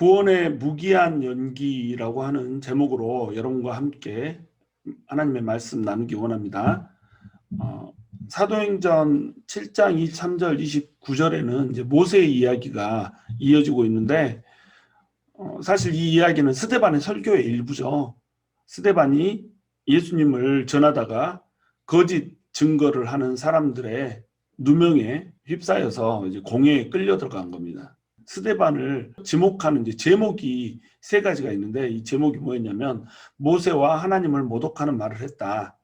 구원의 무기한 연기라고 하는 제목으로 여러분과 함께 하나님의 말씀 나누기 원합니다. 사도행전 7장 23절 29절에는 이제 모세의 이야기가 이어지고 있는데 사실 이 이야기는 스데반의 설교의 일부죠. 스데반이 예수님을 전하다가 거짓 증거를 하는 사람들의 누명에 휩싸여서 이제 공회에 끌려 들어간 겁니다. 스데반을 지목하는 이제 제목이 세 가지가 있는데 이 제목이 뭐였냐면 모세와 하나님을 모독하는 말을 했다.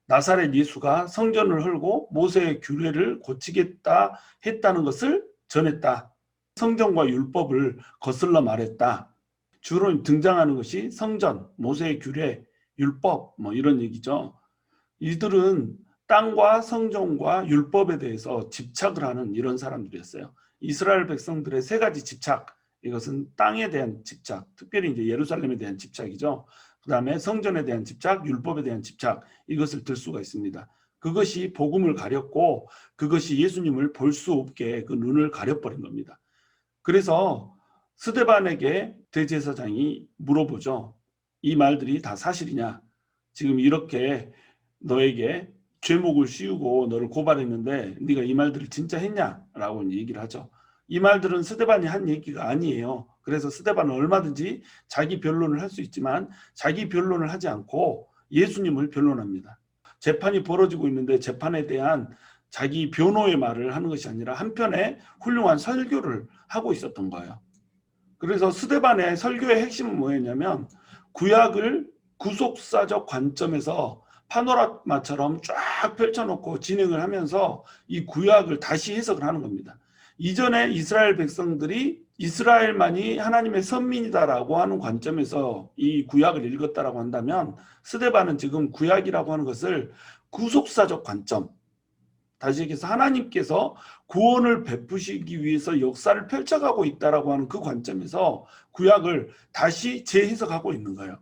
나사렛 예수가 성전을 헐고 모세의 규례를 고치겠다 했다는 것을 전했다. 성전과 율법을 거슬러 말했다. 주로 등장하는 것이 성전, 모세의 규례, 율법 뭐 이런 얘기죠. 이들은 땅과 성전과 율법에 대해서 집착을 하는 이런 사람들이었어요. 이스라엘 백성들의 세 가지 집착, 이것은 땅에 대한 집착, 특별히 이제 예루살렘에 대한 집착이죠. 그 다음에 성전에 대한 집착, 율법에 대한 집착, 이것을 들 수가 있습니다. 그것이 복음을 가렸고 그것이 예수님을 볼 수 없게 그 눈을 가려버린 겁니다. 그래서 스데반에게 대제사장이 물어보죠. 이 말들이 다 사실이냐? 지금 이렇게 너에게 죄목을 씌우고 너를 고발했는데 네가 이 말들을 진짜 했냐? 라고 얘기를 하죠. 이 말들은 스데반이 한 얘기가 아니에요. 그래서 스데반은 얼마든지 자기 변론을 할 수 있지만 자기 변론을 하지 않고 예수님을 변론합니다. 재판이 벌어지고 있는데 재판에 대한 자기 변호의 말을 하는 것이 아니라 한편에 훌륭한 설교를 하고 있었던 거예요. 그래서 스데반의 설교의 핵심은 뭐였냐면 구약을 구속사적 관점에서 파노라마처럼 쫙 펼쳐놓고 진행을 하면서 이 구약을 다시 해석을 하는 겁니다. 이전에 이스라엘 백성들이 이스라엘만이 하나님의 선민이다라고 하는 관점에서 이 구약을 읽었다라고 한다면 스데반은 지금 구약이라고 하는 것을 구속사적 관점, 다시 얘기해서 하나님께서 구원을 베푸시기 위해서 역사를 펼쳐가고 있다라고 하는 그 관점에서 구약을 다시 재해석하고 있는 거예요.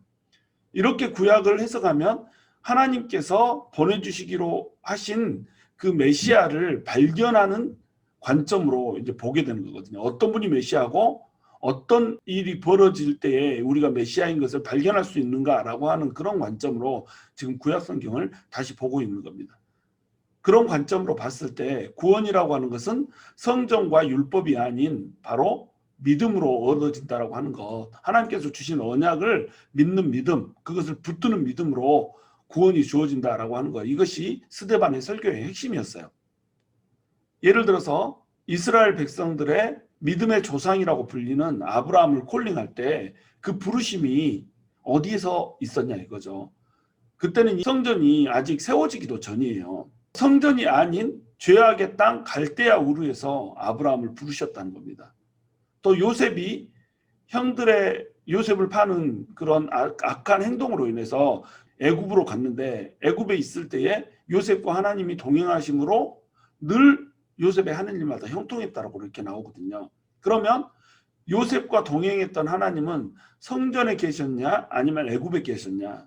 이렇게 구약을 해석하면 하나님께서 보내주시기로 하신 그 메시아를 발견하는 관점으로 이제 보게 되는 거거든요. 어떤 분이 메시아고 어떤 일이 벌어질 때에 우리가 메시아인 것을 발견할 수 있는가라고 하는 그런 관점으로 지금 구약 성경을 다시 보고 있는 겁니다. 그런 관점으로 봤을 때 구원이라고 하는 것은 성전과 율법이 아닌 바로 믿음으로 얻어진다라고 하는 것, 하나님께서 주신 언약을 믿는 믿음, 그것을 붙드는 믿음으로 구원이 주어진다라고 하는 것, 이것이 스데반의 설교의 핵심이었어요. 예를 들어서 이스라엘 백성들의 믿음의 조상이라고 불리는 아브라함을 콜링할 때 그 부르심이 어디에서 있었냐 이거죠. 그때는 성전이 아직 세워지기도 전이에요. 성전이 아닌 죄악의 땅 갈대아 우르에서 아브라함을 부르셨다는 겁니다. 또 요셉이 형들의 요셉을 파는 그런 악한 행동으로 인해서 애굽으로 갔는데 애굽에 있을 때에 요셉과 하나님이 동행하심으로 늘 요셉의 하는 일마다 형통했다라고 이렇게 나오거든요. 그러면 요셉과 동행했던 하나님은 성전에 계셨냐 아니면 애굽에 계셨냐?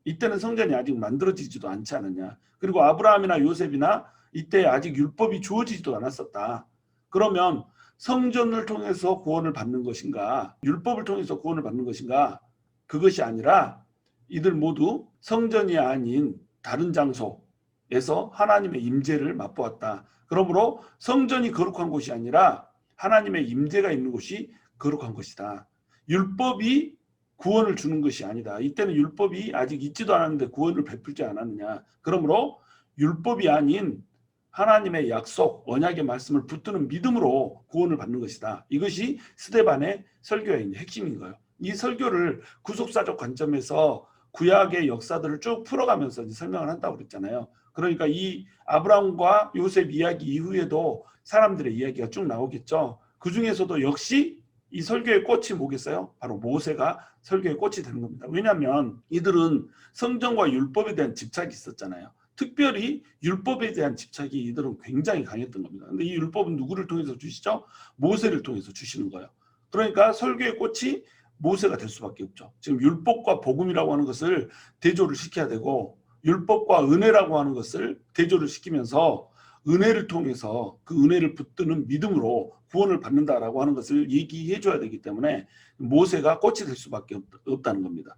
이때는 성전이 아직 만들어지지도 않지 않았냐? 그리고 아브라함이나 요셉이나 이때 아직 율법이 주어지지도 않았었다. 그러면 성전을 통해서 구원을 받는 것인가? 율법을 통해서 구원을 받는 것인가? 그것이 아니라 이들 모두 성전이 아닌 다른 장소에서 하나님의 임재를 맛보았다. 그러므로 성전이 거룩한 곳이 아니라 하나님의 임재가 있는 곳이 거룩한 것이다. 율법이 구원을 주는 것이 아니다. 이때는 율법이 아직 있지도 않았는데 구원을 베풀지 않았느냐. 그러므로 율법이 아닌 하나님의 약속, 언약의 말씀을 붙드는 믿음으로 구원을 받는 것이다. 이것이 스데반의 설교의 핵심인 거예요. 이 설교를 구속사적 관점에서 구약의 역사들을 쭉 풀어가면서 설명을 한다고 그랬잖아요. 그러니까 이 아브라함과 요셉 이야기 이후에도 사람들의 이야기가 쭉 나오겠죠. 그 중에서도 역시 이 설교의 꽃이 뭐겠어요? 바로 모세가 설교의 꽃이 되는 겁니다. 왜냐하면 이들은 성전과 율법에 대한 집착이 있었잖아요. 특별히 율법에 대한 집착이 이들은 굉장히 강했던 겁니다. 근데 이 율법은 누구를 통해서 주시죠? 모세를 통해서 주시는 거예요. 그러니까 설교의 꽃이 모세가 될 수밖에 없죠. 지금 율법과 복음이라고 하는 것을 대조를 시켜야 되고 율법과 은혜라고 하는 것을 대조를 시키면서 은혜를 통해서 그 은혜를 붙드는 믿음으로 구원을 받는다라고 하는 것을 얘기해 줘야 되기 때문에 모세가 꽃이 될 수밖에 없다는 겁니다.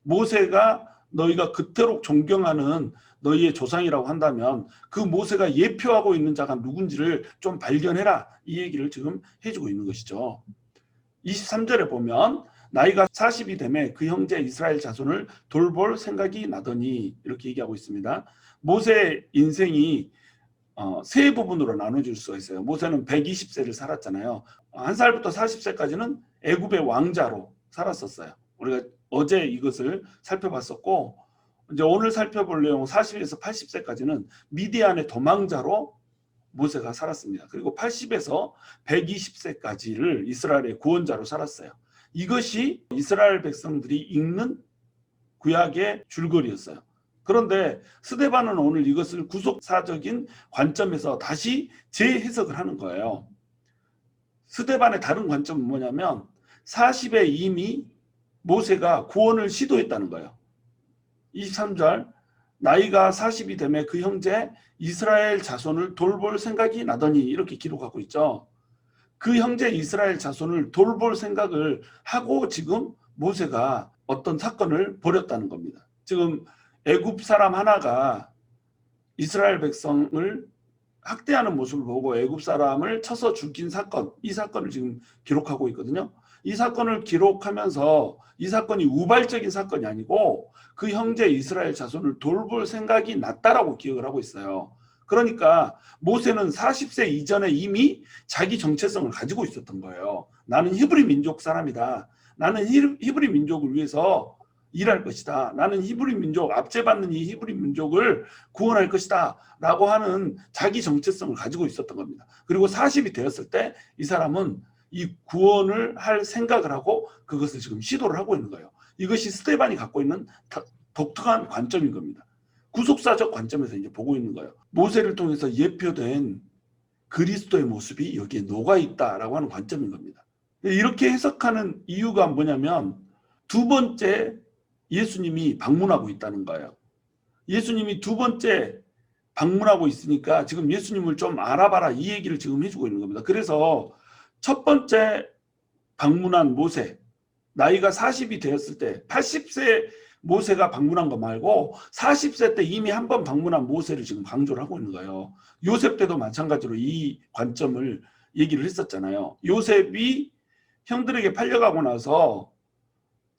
모세가 너희가 그토록 존경하는 너희의 조상이라고 한다면 그 모세가 예표하고 있는 자가 누군지를 좀 발견해라. 이 얘기를 지금 해주고 있는 것이죠. 23절에 보면 나이가 40이 되매 그 형제 이스라엘 자손을 돌볼 생각이 나더니 이렇게 얘기하고 있습니다. 모세의 인생이 세 부분으로 나눠질 수가 있어요. 모세는 120세를 살았잖아요. 1살부터 40세까지는 애굽의 왕자로 살았었어요. 우리가 어제 이것을 살펴봤었고 이제 오늘 살펴볼 내용 40에서 80세까지는 미디안의 도망자로 모세가 살았습니다. 그리고 80에서 120세까지를 이스라엘의 구원자로 살았어요. 이것이 이스라엘 백성들이 읽는 구약의 줄거리였어요. 그런데 스데반은 오늘 이것을 구속사적인 관점에서 다시 재해석을 하는 거예요. 스데반의 다른 관점은 뭐냐면 40에 이미 모세가 구원을 시도했다는 거예요. 23절 나이가 40이 되매 그 형제 이스라엘 자손을 돌볼 생각이 나더니 이렇게 기록하고 있죠. 그 형제 이스라엘 자손을 돌볼 생각을 하고 지금 모세가 어떤 사건을 벌였다는 겁니다. 지금 애굽 사람 하나가 이스라엘 백성을 학대하는 모습을 보고 애굽 사람을 쳐서 죽인 사건, 이 사건을 지금 기록하고 있거든요. 이 사건을 기록하면서 이 사건이 우발적인 사건이 아니고 그 형제 이스라엘 자손을 돌볼 생각이 났다라고 기억을 하고 있어요. 그러니까 모세는 40세 이전에 이미 자기 정체성을 가지고 있었던 거예요. 나는 히브리 민족 사람이다. 나는 히브리 민족을 위해서 일할 것이다. 나는 히브리 민족, 압제받는 이 히브리 민족을 구원할 것이다. 라고 하는 자기 정체성을 가지고 있었던 겁니다. 그리고 40이 되었을 때 이 사람은 이 구원을 할 생각을 하고 그것을 지금 시도를 하고 있는 거예요. 이것이 스데반이 갖고 있는 독특한 관점인 겁니다. 구속사적 관점에서 이제 보고 있는 거예요. 모세를 통해서 예표된 그리스도의 모습이 여기에 녹아있다라고 하는 관점인 겁니다. 이렇게 해석하는 이유가 뭐냐면 두 번째 예수님이 방문하고 있다는 거예요. 예수님이 두 번째 방문하고 있으니까 지금 예수님을 좀 알아봐라 이 얘기를 지금 해주고 있는 겁니다. 그래서 첫 번째 방문한 모세, 나이가 40이 되었을 때 80세 모세가 방문한 거 말고 40세 때 이미 한 번 방문한 모세를 지금 강조를 하고 있는 거예요. 요셉 때도 마찬가지로 이 관점을 얘기를 했었잖아요. 요셉이 형들에게 팔려가고 나서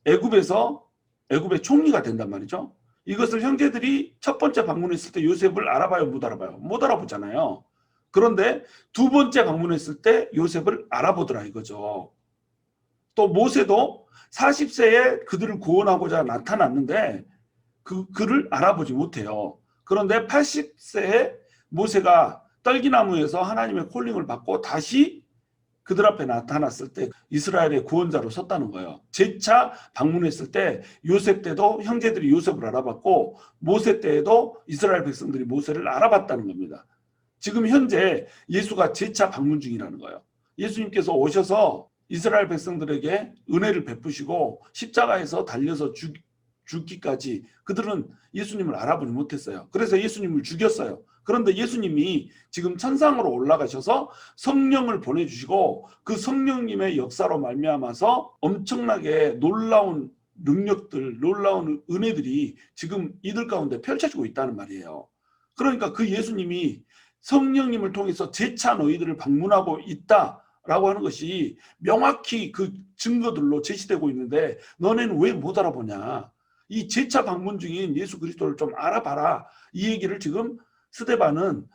애굽의 총리가 된단 말이죠. 이것을 형제들이 첫 번째 방문했을 때 요셉을 알아봐요, 못 알아봐요? 못 알아보잖아요. 그런데 두 번째 방문했을 때 요셉을 알아보더라 이거죠. 또 모세도 40세에 그들을 구원하고자 나타났는데 그를 알아보지 못해요. 그런데 80세에 모세가 떨기나무에서 하나님의 콜링을 받고 다시 그들 앞에 나타났을 때 이스라엘의 구원자로 섰다는 거예요. 재차 방문했을 때 요셉 때도 형제들이 요셉을 알아봤고 모세 때에도 이스라엘 백성들이 모세를 알아봤다는 겁니다. 지금 현재 예수가 재차 방문 중이라는 거예요. 예수님께서 오셔서 이스라엘 백성들에게 은혜를 베푸시고 십자가에서 달려서 죽기까지 그들은 예수님을 알아보지 못했어요. 그래서 예수님을 죽였어요. 그런데 예수님이 지금 천상으로 올라가셔서 성령을 보내주시고 그 성령님의 역사로 말미암아서 엄청나게 놀라운 능력들, 놀라운 은혜들이 지금 이들 가운데 펼쳐지고 있다는 말이에요. 그러니까 그 예수님이 성령님을 통해서 재차 너희들을 방문하고 있다라고 하는 것이 명확히 그 증거들로 제시되고 있는데 너네는 왜 못 알아보냐. 이 재차 방문 중인 예수 그리스도를 좀 알아봐라. 이 얘기를 지금 스데반은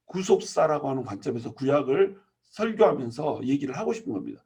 구속사라고 하는 관점에서 구약을 설교하면서 얘기를 하고 싶은 겁니다.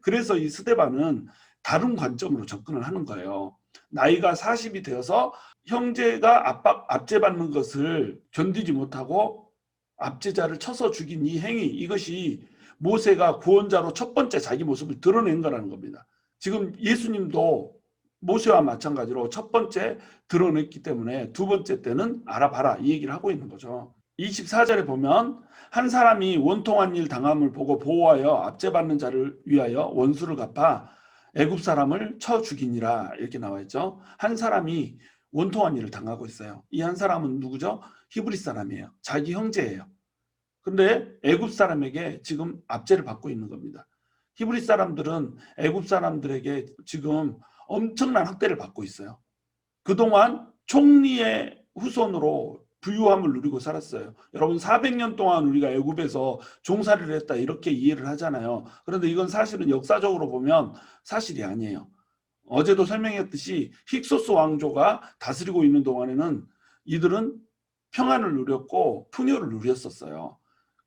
그래서 이 스데반은 다른 관점으로 접근을 하는 거예요. 나이가 40이 되어서 형제가 압제받는 것을 견디지 못하고 압제자를 쳐서 죽인 이 행위, 이것이 모세가 구원자로 첫 번째 자기 모습을 드러낸 거라는 겁니다. 지금 예수님도 모세와 마찬가지로 첫 번째 드러냈기 때문에 두 번째 때는 알아봐라 이 얘기를 하고 있는 거죠. 24절에 보면 한 사람이 원통한 일 당함을 보고 보호하여 압제받는 자를 위하여 원수를 갚아 애굽 사람을 쳐 죽이니라 이렇게 나와 있죠. 한 사람이 원통한 일을 당하고 있어요. 이 한 사람은 누구죠? 히브리 사람이에요. 자기 형제예요. 근데 애굽 사람에게 지금 압제를 받고 있는 겁니다. 히브리 사람들은 애굽 사람들에게 지금 엄청난 학대를 받고 있어요. 그동안 총리의 후손으로 부유함을 누리고 살았어요. 여러분 400년 동안 우리가 애굽에서 종살이를 했다 이렇게 이해를 하잖아요. 그런데 이건 사실은 역사적으로 보면 사실이 아니에요. 어제도 설명했듯이 힉소스 왕조가 다스리고 있는 동안에는 이들은 평안을 누렸고 풍요를 누렸었어요.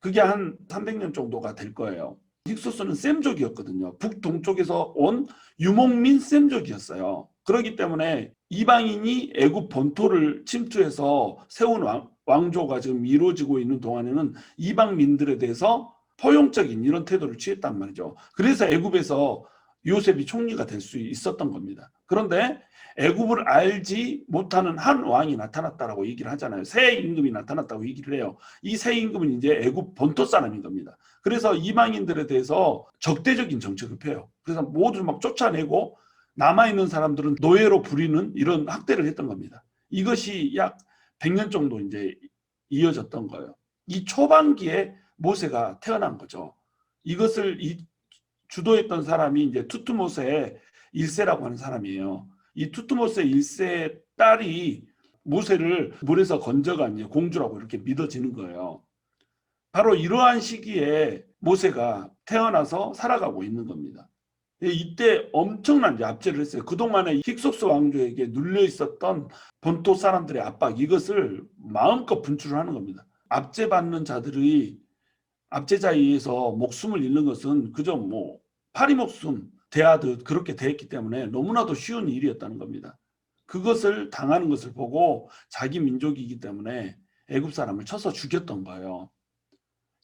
그게 한 300년 정도가 될 거예요. 힉소스는 셈족이었거든요. 북동쪽에서 온 유목민 셈족이었어요. 그렇기 때문에 이방인이 애굽 본토를 침투해서 세운 왕조가 지금 이루어지고 있는 동안에는 이방민들에 대해서 포용적인 이런 태도를 취했단 말이죠. 그래서 애굽에서 요셉이 총리가 될 수 있었던 겁니다. 그런데 애굽을 알지 못하는 한 왕이 나타났다라고 얘기를 하잖아요. 새 임금이 나타났다고 얘기를 해요. 이 새 임금은 이제 애굽 본토 사람인 겁니다. 그래서 이방인들에 대해서 적대적인 정책을 펴요. 그래서 모두 막 쫓아내고 남아있는 사람들은 노예로 부리는 이런 학대를 했던 겁니다. 이것이 약 100년 정도 이제 이어졌던 거예요. 이 초반기에 모세가 태어난 거죠. 이것을 주도했던 사람이 이제 투트모세 1세라고 하는 사람이에요. 이 투트모세 1세의 딸이 모세를 물에서 건져간 공주라고 이렇게 믿어지는 거예요. 바로 이러한 시기에 모세가 태어나서 살아가고 있는 겁니다. 이때 엄청난 압제를 했어요. 그동안에 힉소스 왕조에게 눌려 있었던 본토 사람들의 압박, 이것을 마음껏 분출을 하는 겁니다. 압제받는 자들이 압제자에 의해서 목숨을 잃는 것은 그저 뭐 파리 목숨 대하듯 그렇게 대했기 때문에 너무나도 쉬운 일이었다는 겁니다. 그것을 당하는 것을 보고 자기 민족이기 때문에 애굽 사람을 쳐서 죽였던 거예요.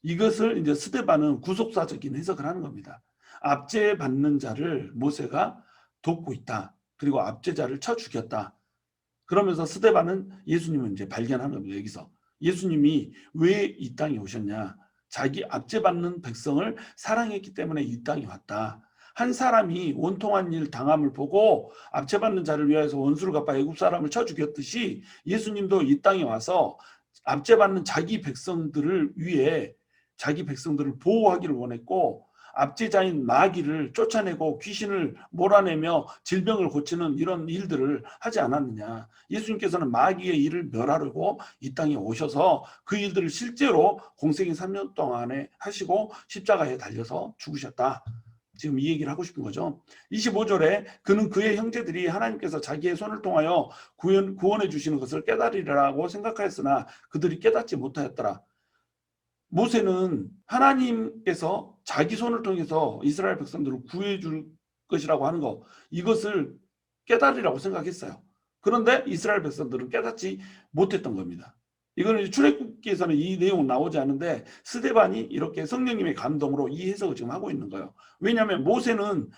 이것을 이제 스데반은 구속사적인 해석을 하는 겁니다. 압제받는 자를 모세가 돕고 있다. 그리고 압제자를 쳐 죽였다. 그러면서 스데반은 예수님을 이제 발견하는 겁니다. 여기서 예수님이 왜 이 땅에 오셨냐? 자기 압제받는 백성을 사랑했기 때문에 이 땅에 왔다. 한 사람이 원통한 일 당함을 보고 압제받는 자를 위하여서 원수를 갚아 애굽 사람을 쳐 죽였듯이 예수님도 이 땅에 와서 압제받는 자기 백성들을 위해 자기 백성들을 보호하기를 원했고 압제자인 마귀를 쫓아내고 귀신을 몰아내며 질병을 고치는 이런 일들을 하지 않았느냐. 예수님께서는 마귀의 일을 멸하려고 이 땅에 오셔서 그 일들을 실제로 공생의 3년 동안에 하시고 십자가에 달려서 죽으셨다. 지금 이 얘기를 하고 싶은 거죠. 25절에 그는 그의 형제들이 하나님께서 자기의 손을 통하여 구원해 주시는 것을 깨달으리라고 생각하였으나 그들이 깨닫지 못하였더라. 모세는 하나님께서 자기 손을 통해서 이스라엘 백성들을 구해줄 것이라고 하는 거, 이것을 깨달으라고 생각했어요. 그런데 이스라엘 백성들은 깨닫지 못했던 겁니다. 이거는 출애굽기에서는 이 내용은 나오지 않는데 스데반이 이렇게 성령님의 감동으로 이 해석을 지금 하고 있는 거예요. 왜냐하면 모세는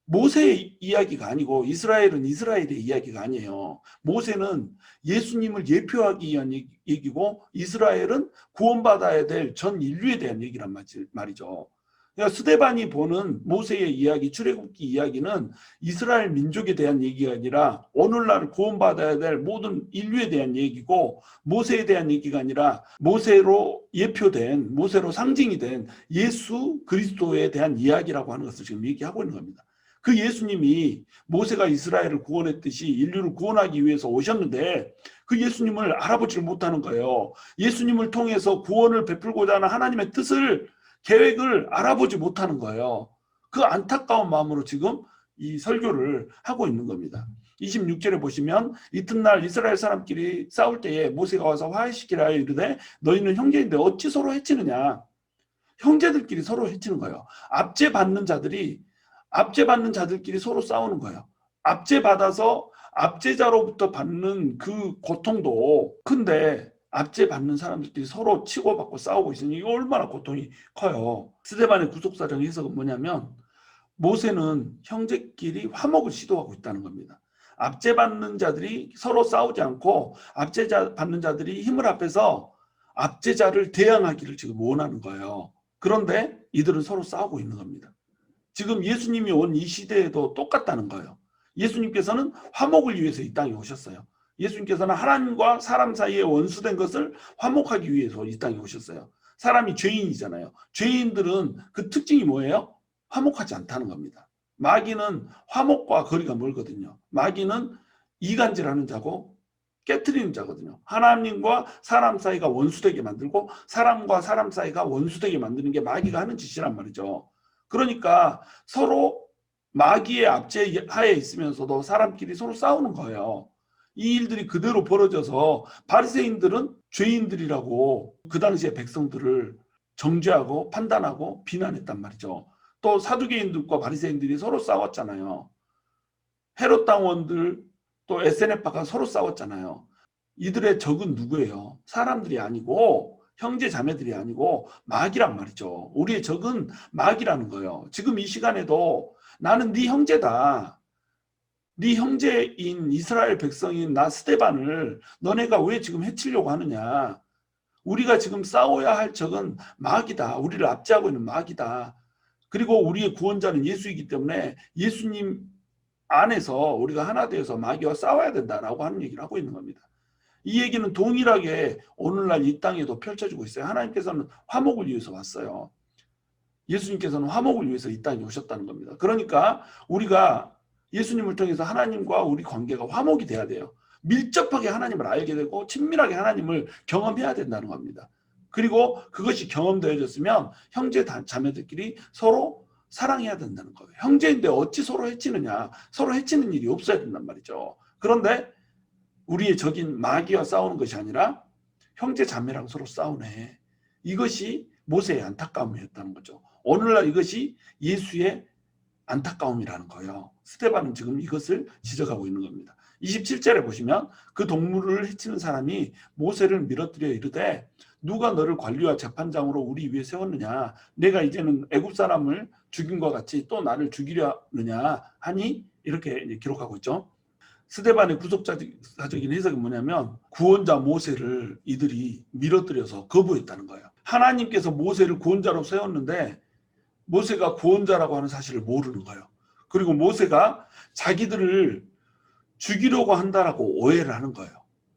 모세의 이야기가 아니고 이스라엘은 이스라엘의 이야기가 아니에요. 모세는 예수님을 예표하기 위한 얘기고 이스라엘은 구원받아야 될 전 인류에 대한 얘기란 말이죠. 그러니까 스데반이 보는 모세의 이야기, 출애굽기 이야기는 이스라엘 민족에 대한 얘기가 아니라 오늘날 구원받아야 될 모든 인류에 대한 얘기고 모세에 대한 얘기가 아니라 모세로 예표된, 모세로 상징이 된 예수 그리스도에 대한 이야기라고 하는 것을 지금 얘기하고 있는 겁니다. 그 예수님이 모세가 이스라엘을 구원했듯이 인류를 구원하기 위해서 오셨는데 그 예수님을 알아보지를 못하는 거예요. 예수님을 통해서 구원을 베풀고자 하는 하나님의 뜻을, 계획을 알아보지 못하는 거예요. 그 안타까운 마음으로 지금 이 설교를 하고 있는 겁니다. 26절에 보시면 이튿날 이스라엘 사람끼리 싸울 때에 모세가 와서 화해시키라 이르되 너희는 형제인데 어찌 서로 해치느냐. 형제들끼리 서로 해치는 거예요. 압제받는 자들끼리 서로 싸우는 거예요. 압제받아서 압제자로부터 받는 그 고통도 큰데 압제받는 사람들끼리 서로 치고받고 싸우고 있으니 이거 얼마나 고통이 커요. 스데반의 구속사정 해석은 뭐냐면 모세는 형제끼리 화목을 시도하고 있다는 겁니다. 압제받는 자들이 서로 싸우지 않고 압제받는 자들이 힘을 합해서 압제자를 대항하기를 지금 원하는 거예요. 그런데 이들은 서로 싸우고 있는 겁니다. 지금 예수님이 온 이 시대에도 똑같다는 거예요. 예수님께서는 화목을 위해서 이 땅에 오셨어요. 예수님께서는 하나님과 사람 사이에 원수된 것을 화목하기 위해서 이 땅에 오셨어요. 사람이 죄인이잖아요. 죄인들은 그 특징이 뭐예요? 화목하지 않다는 겁니다. 마귀는 화목과 거리가 멀거든요. 마귀는 이간질하는 자고 깨트리는 자거든요. 하나님과 사람 사이가 원수되게 만들고 사람과 사람 사이가 원수되게 만드는 게 마귀가 하는 짓이란 말이죠. 그러니까 서로 마귀의 압제하에 있으면서도 사람끼리 서로 싸우는 거예요. 이 일들이 그대로 벌어져서 바리새인들은 죄인들이라고 그 당시의 백성들을 정죄하고 판단하고 비난했단 말이죠. 또 사두개인들과 바리새인들이 서로 싸웠잖아요. 헤롯 당원들 또 SNF파가 서로 싸웠잖아요. 이들의 적은 누구예요? 사람들이 아니고 형제 자매들이 아니고 마귀란 말이죠. 우리의 적은 마귀라는 거예요. 지금 이 시간에도 나는 네 형제다. 네 형제인 이스라엘 백성인 나 스데반을 너네가 왜 지금 해치려고 하느냐. 우리가 지금 싸워야 할 적은 마귀다. 우리를 압제하고 있는 마귀다. 그리고 우리의 구원자는 예수이기 때문에 예수님 안에서 우리가 하나 되어서 마귀와 싸워야 된다라고 하는 얘기를 하고 있는 겁니다. 이 얘기는 동일하게 오늘날 이 땅에도 펼쳐지고 있어요. 하나님께서는 화목을 위해서 왔어요. 예수님께서는 화목을 위해서 이 땅에 오셨다는 겁니다. 그러니까 우리가 예수님을 통해서 하나님과 우리 관계가 화목이 돼야 돼요. 밀접하게 하나님을 알게 되고 친밀하게 하나님을 경험해야 된다는 겁니다. 그리고 그것이 경험되어졌으면 형제 자매들끼리 서로 사랑해야 된다는 거예요. 형제인데 어찌 서로 해치느냐. 서로 해치는 일이 없어야 된단 말이죠. 그런데 우리의 적인 마귀와 싸우는 것이 아니라 형제 자매랑 서로 싸우네. 이것이 모세의 안타까움이었다는 거죠. 오늘날 이것이 예수의 안타까움이라는 거예요. 스데반은 지금 이것을 지적하고 있는 겁니다. 27절에 보시면 그 동물을 해치는 사람이 모세를 밀어뜨려 이르되 누가 너를 관리와 재판장으로 우리 위에 세웠느냐. 내가 이제는 애굽 사람을 죽인 것 같이 또 나를 죽이려느냐 하니 이렇게 기록하고 있죠. 스데반의 구속사적인 해석은 뭐냐면 구원자 모세를 이들이 밀어뜨려서 거부했다는 거예요. 하나님께서 모세를 구원자로 세웠는데 모세가 구원자라고 하는 사실을 모르는 거예요. 그리고 모세가 자기들을 죽이려고 한다라고 오해를 하는 거예요.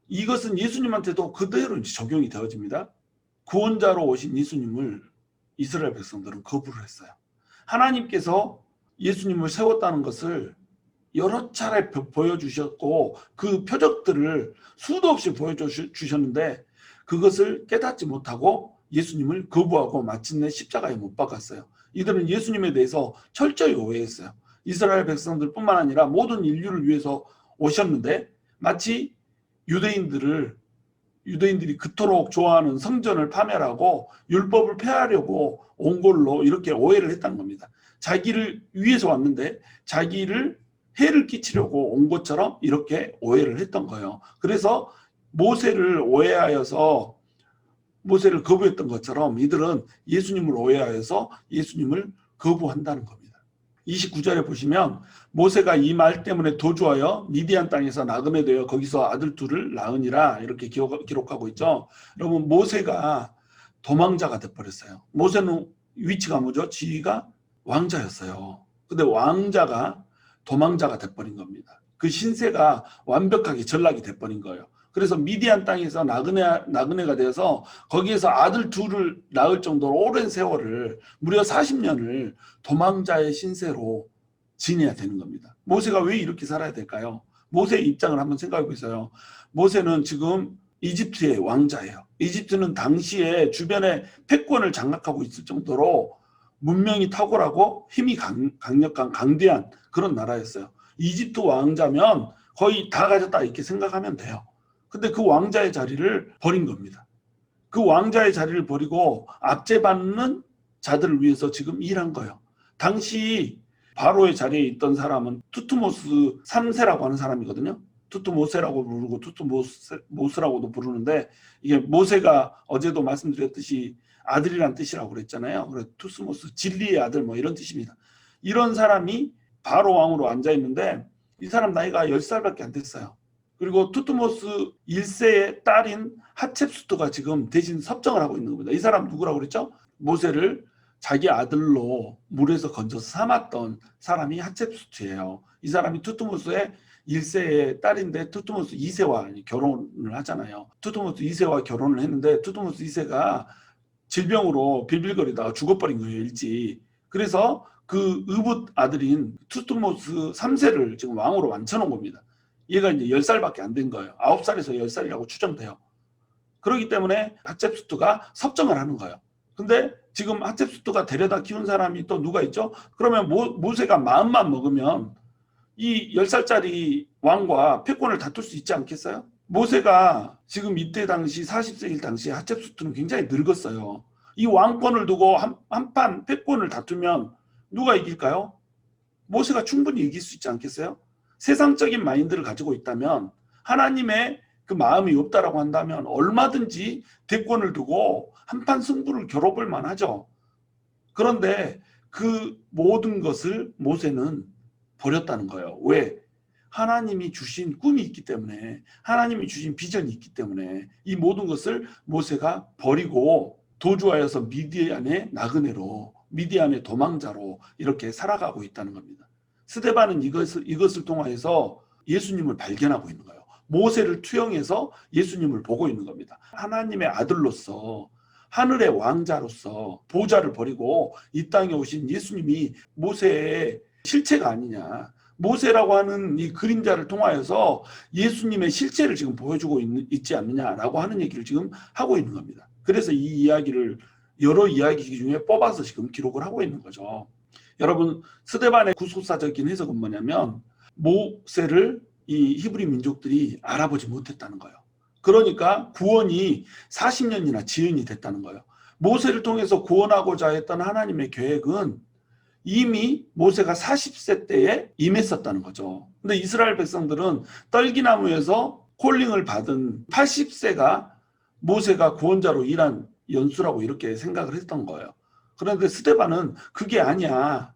이것은 예수님한테도 그대로 적용이 되어집니다. 구원자로 오신 예수님을 이스라엘 백성들은 거부를 했어요. 하나님께서 예수님을 세웠다는 것을 여러 차례 보여주셨고 그 표적들을 수도 없이 보여주셨는데 그것을 깨닫지 못하고 예수님을 거부하고 마침내 십자가에 못 박았어요. 이들은 예수님에 대해서 철저히 오해했어요. 이스라엘 백성들뿐만 아니라 모든 인류를 위해서 오셨는데 마치 유대인들이 그토록 좋아하는 성전을 파멸하고 율법을 폐하려고 온 걸로 이렇게 오해를 했다는 겁니다. 자기를 위해서 왔는데 자기를 해를 끼치려고 온 것처럼 이렇게 오해를 했던 거예요. 그래서 모세를 오해하여서 모세를 거부했던 것처럼 이들은 예수님을 오해하여서 예수님을 거부한다는 겁니다. 29절에 보시면 모세가 이 말 때문에 도주하여 미디안 땅에서 나그네 되어 거기서 아들 둘을 낳으니라 이렇게 기록하고 있죠. 여러분 모세가 도망자가 돼버렸어요. 모세는 위치가 뭐죠? 지위가 왕자였어요. 근데 왕자가 도망자가 돼버린 겁니다. 그 신세가 완벽하게 전락이 돼버린 거예요. 그래서 미디안 땅에서 나그네가 되어서 거기에서 아들 둘을 낳을 정도로 오랜 세월을 무려 40년을 도망자의 신세로 지내야 되는 겁니다. 모세가 왜 이렇게 살아야 될까요? 모세의 입장을 한번 생각해 보세요. 모세는 지금 이집트의 왕자예요. 이집트는 당시에 주변에 패권을 장악하고 있을 정도로 문명이 탁월하고 힘이 강력한 강대한 그런 나라였어요. 이집트 왕자면 거의 다 가졌다 이렇게 생각하면 돼요. 근데 그 왕자의 자리를 버린 겁니다. 그 왕자의 자리를 버리고 압제받는 자들을 위해서 지금 일한 거예요. 당시 바로의 자리에 있던 사람은 투트모스 3세라고 하는 사람이거든요. 투트모세라고 부르고 투트모스라고도 부르는데 이게 모세가 어제도 말씀드렸듯이 아들이란 뜻이라고 그랬잖아요. 그래서 투스모스 진리의 아들 뭐 이런 뜻입니다. 이런 사람이 바로 왕으로 앉아 있는데 이 사람 나이가 10살밖에 안 됐어요. 그리고 투트모스 1세의 딸인 하첵수트가 지금 대신 섭정을 하고 있는 겁니다. 이 사람 누구라고 그랬죠? 모세를 자기 아들로 물에서 건져서 삼았던 사람이 하첵수트예요. 이 사람이 투트모스의 1세의 딸인데 투트모스 2세와 결혼을 하잖아요. 투트모스 2세와 결혼을 했는데 투트모스 2세가 질병으로 빌빌거리다가 죽어버린 거예요, 일찍. 그래서 그 의붓 아들인 투트모스 3세를 지금 왕으로 앉혀놓은 겁니다. 얘가 이제 10살밖에 안 된 거예요. 9살에서 10살이라고 추정돼요. 그렇기 때문에 hatshepsut가 섭정을 하는 거예요. 근데 지금 hatshepsut가 데려다 키운 사람이 또 누가 있죠? 그러면 모세가 마음만 먹으면 이 10살짜리 왕과 패권을 다툴 수 있지 않겠어요? 모세가 지금 이때 당시 40세일 당시 hatshepsut는 굉장히 늙었어요. 이 왕권을 두고 한판 패권을 다투면 누가 이길까요? 모세가 충분히 이길 수 있지 않겠어요? 세상적인 마인드를 가지고 있다면, 하나님의 그 마음이 없다라고 한다면 얼마든지 대권을 두고 한판 승부를 겨뤄볼 만하죠. 그런데 그 모든 것을 모세는 버렸다는 거예요. 왜? 하나님이 주신 꿈이 있기 때문에, 하나님이 주신 비전이 있기 때문에 이 모든 것을 모세가 버리고 도주하여서 미디안의 나그네로, 미디안의 도망자로 이렇게 살아가고 있다는 겁니다. 스데반은 이것을 통하여서 예수님을 발견하고 있는 거예요. 모세를 투영해서 예수님을 보고 있는 겁니다. 하나님의 아들로서, 하늘의 왕자로서 보좌를 버리고 이 땅에 오신 예수님이 모세의 실체가 아니냐. 모세라고 하는 이 그림자를 통하여서 예수님의 실체를 지금 보여주고 있지 않느냐라고 하는 얘기를 지금 하고 있는 겁니다. 그래서 이 이야기를 여러 이야기 중에 뽑아서 지금 기록을 하고 있는 거죠. 여러분, 스데반의 구속사적인 해석은 뭐냐면, 모세를 이 히브리 민족들이 알아보지 못했다는 거예요. 그러니까 구원이 40년이나 지연이 됐다는 거예요. 모세를 통해서 구원하고자 했던 하나님의 계획은 이미 모세가 40세 때에 임했었다는 거죠. 근데 이스라엘 백성들은 떨기나무에서 콜링을 받은 80세가 모세가 구원자로 일한 연수라고 이렇게 생각을 했던 거예요. 그런데 스데반은 그게 아니야.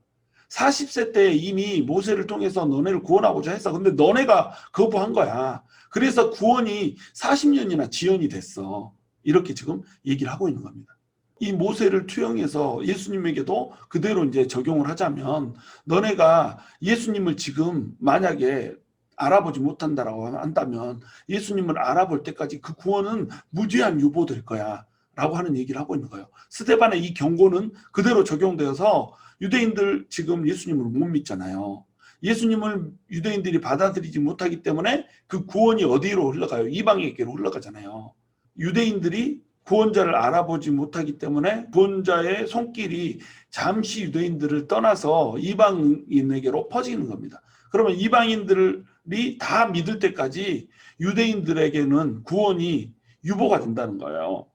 40세 때 이미 모세를 통해서 너네를 구원하고자 했어. 근데 너네가 거부한 거야. 그래서 구원이 40년이나 지연이 됐어. 이렇게 지금 얘기를 하고 있는 겁니다. 이 모세를 투영해서 예수님에게도 그대로 이제 적용을 하자면, 너네가 예수님을 지금 만약에 알아보지 못한다라고 한다면 예수님을 알아볼 때까지 그 구원은 무제한 유보될 거야 라고 하는 얘기를 하고 있는 거예요. 스데반의 이 경고는 그대로 적용되어서 유대인들 지금 예수님을 못 믿잖아요. 예수님을 유대인들이 받아들이지 못하기 때문에 그 구원이 어디로 흘러가요? 이방에게로 흘러가잖아요. 유대인들이 구원자를 알아보지 못하기 때문에 구원자의 손길이 잠시 유대인들을 떠나서 이방인에게로 퍼지는 겁니다. 그러면 이방인들이 다 믿을 때까지 유대인들에게는 구원이 유보가 된다는 거예요.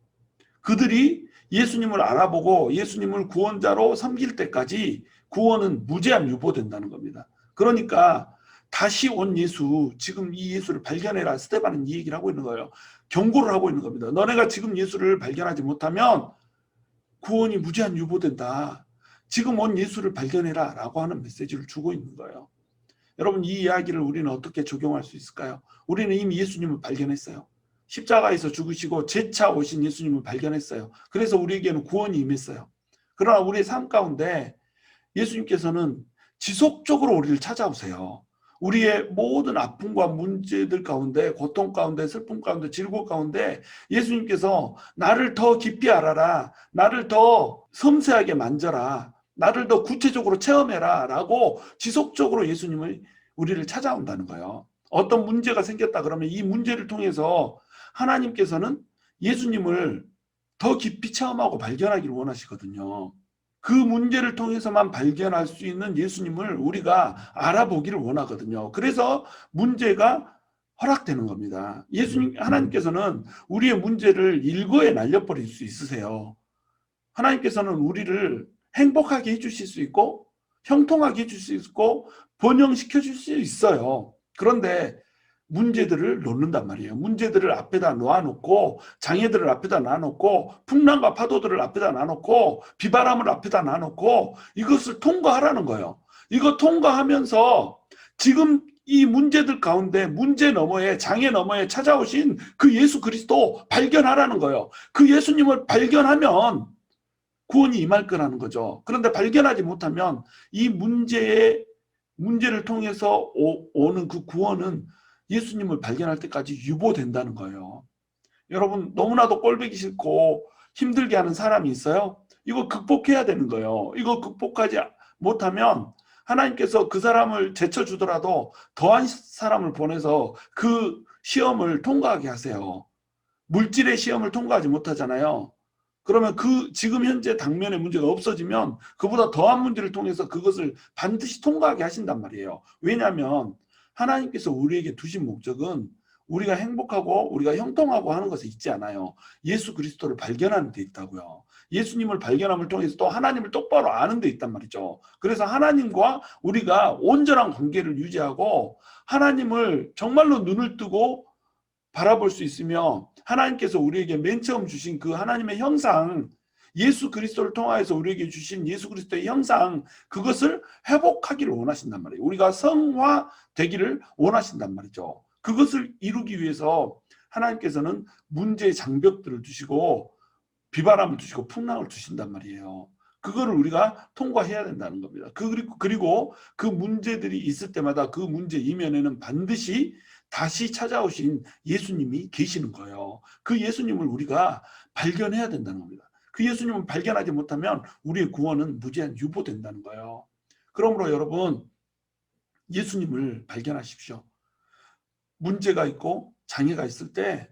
그들이 예수님을 알아보고 예수님을 구원자로 섬길 때까지 구원은 무제한 유보된다는 겁니다. 그러니까 다시 온 예수, 지금 이 예수를 발견해라. 스데반은 이 얘기를 하고 있는 거예요. 경고를 하고 있는 겁니다. 너네가 지금 예수를 발견하지 못하면 구원이 무제한 유보된다. 지금 온 예수를 발견해라 라고 하는 메시지를 주고 있는 거예요. 여러분, 이 이야기를 우리는 어떻게 적용할 수 있을까요? 우리는 이미 예수님을 발견했어요. 십자가에서 죽으시고 재차 오신 예수님을 발견했어요. 그래서 우리에게는 구원이 임했어요. 그러나 우리의 삶 가운데 예수님께서는 지속적으로 우리를 찾아오세요. 우리의 모든 아픔과 문제들 가운데, 고통 가운데, 슬픔 가운데, 즐거움 가운데 예수님께서 나를 더 깊이 알아라, 나를 더 섬세하게 만져라, 나를 더 구체적으로 체험해라 라고 지속적으로 예수님을 우리를 찾아온다는 거예요. 어떤 문제가 생겼다 그러면 이 문제를 통해서 하나님께서는 예수님을 더 깊이 체험하고 발견하기를 원하시거든요. 그 문제를 통해서만 발견할 수 있는 예수님을 우리가 알아보기를 원하거든요. 그래서 문제가 허락되는 겁니다. 하나님께서는 우리의 문제를 일거에 날려버릴 수 있으세요. 하나님께서는 우리를 행복하게 해주실 수 있고 형통하게 해줄 수 있고 번영시켜 줄 수 있어요. 그런데 문제들을 놓는단 말이에요. 문제들을 앞에다 놓아놓고, 장애들을 앞에다 놔놓고, 풍랑과 파도들을 앞에다 놔놓고, 비바람을 앞에다 놔놓고 이것을 통과하라는 거예요. 이거 통과하면서 지금 이 문제들 가운데, 문제 너머에, 장애 너머에 찾아오신 그 예수 그리스도 발견하라는 거예요. 그 예수님을 발견하면 구원이 임할 거라는 거죠. 그런데 발견하지 못하면 이 문제를 통해서 오는 그 구원은 예수님을 발견할 때까지 유보된다는 거예요. 여러분, 너무나도 꼴보기 싫고 힘들게 하는 사람이 있어요. 이거 극복해야 되는 거예요. 이거 극복하지 못하면 하나님께서 그 사람을 제쳐주더라도 더한 사람을 보내서 그 시험을 통과하게 하세요. 물질의 시험을 통과하지 못하잖아요. 그러면 그 지금 현재 당면의 문제가 없어지면 그보다 더한 문제를 통해서 그것을 반드시 통과하게 하신단 말이에요. 왜냐하면 하나님께서 우리에게 두신 목적은 우리가 행복하고 우리가 형통하고 하는 것에 있지 않아요. 예수 그리스도를 발견하는 데 있다고요. 예수님을 발견함을 통해서 또 하나님을 똑바로 아는 데 있단 말이죠. 그래서 하나님과 우리가 온전한 관계를 유지하고 하나님을 정말로 눈을 뜨고 바라볼 수 있으며 하나님께서 우리에게 맨 처음 주신 그 하나님의 형상, 예수 그리스도를 통하여서 우리에게 주신 예수 그리스도의 형상, 그것을 회복하기를 원하신단 말이에요. 우리가 성화되기를 원하신단 말이죠. 그것을 이루기 위해서 하나님께서는 문제의 장벽들을 두시고 비바람을 두시고 풍랑을 주신단 말이에요. 그거를 우리가 통과해야 된다는 겁니다. 그리고 그 문제들이 있을 때마다 그 문제 이면에는 반드시 다시 찾아오신 예수님이 계시는 거예요. 그 예수님을 우리가 발견해야 된다는 겁니다. 그 예수님을 발견하지 못하면 우리의 구원은 무제한 유보된다는 거예요. 그러므로 여러분, 예수님을 발견하십시오. 문제가 있고 장애가 있을 때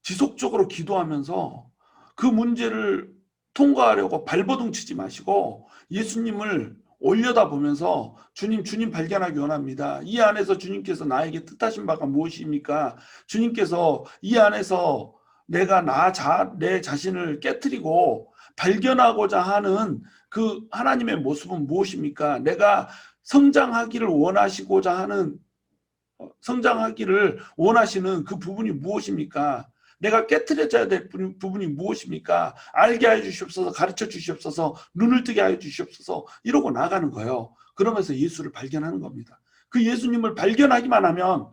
지속적으로 기도하면서 그 문제를 통과하려고 발버둥 치지 마시고 예수님을 올려다보면서 주님 발견하기 원합니다. 이 안에서 주님께서 나에게 뜻하신 바가 무엇입니까? 주님께서 이 안에서 내가 내 자신을 깨트리고 발견하고자 하는 그 하나님의 모습은 무엇입니까? 내가 성장하기를 원하시는 그 부분이 무엇입니까? 내가 깨트려져야 될 부분이 무엇입니까? 알게 하여 주시옵소서, 가르쳐 주시옵소서, 눈을 뜨게 하여 주시옵소서, 이러고 나가는 거예요. 그러면서 예수를 발견하는 겁니다. 그 예수님을 발견하기만 하면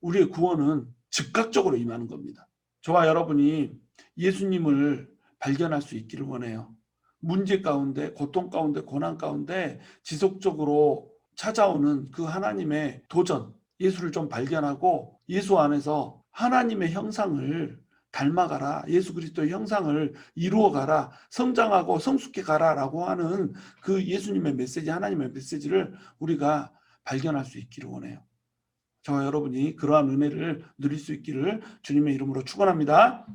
우리의 구원은 즉각적으로 임하는 겁니다. 저와 여러분이 예수님을 발견할 수 있기를 원해요. 문제 가운데, 고통 가운데, 고난 가운데 지속적으로 찾아오는 그 하나님의 도전, 예수를 좀 발견하고 예수 안에서 하나님의 형상을 닮아가라, 예수 그리스도의 형상을 이루어가라, 성장하고 성숙해 가라라고 하는 그 예수님의 메시지, 하나님의 메시지를 우리가 발견할 수 있기를 원해요. 저와 여러분이 그러한 은혜를 누릴 수 있기를 주님의 이름으로 축원합니다.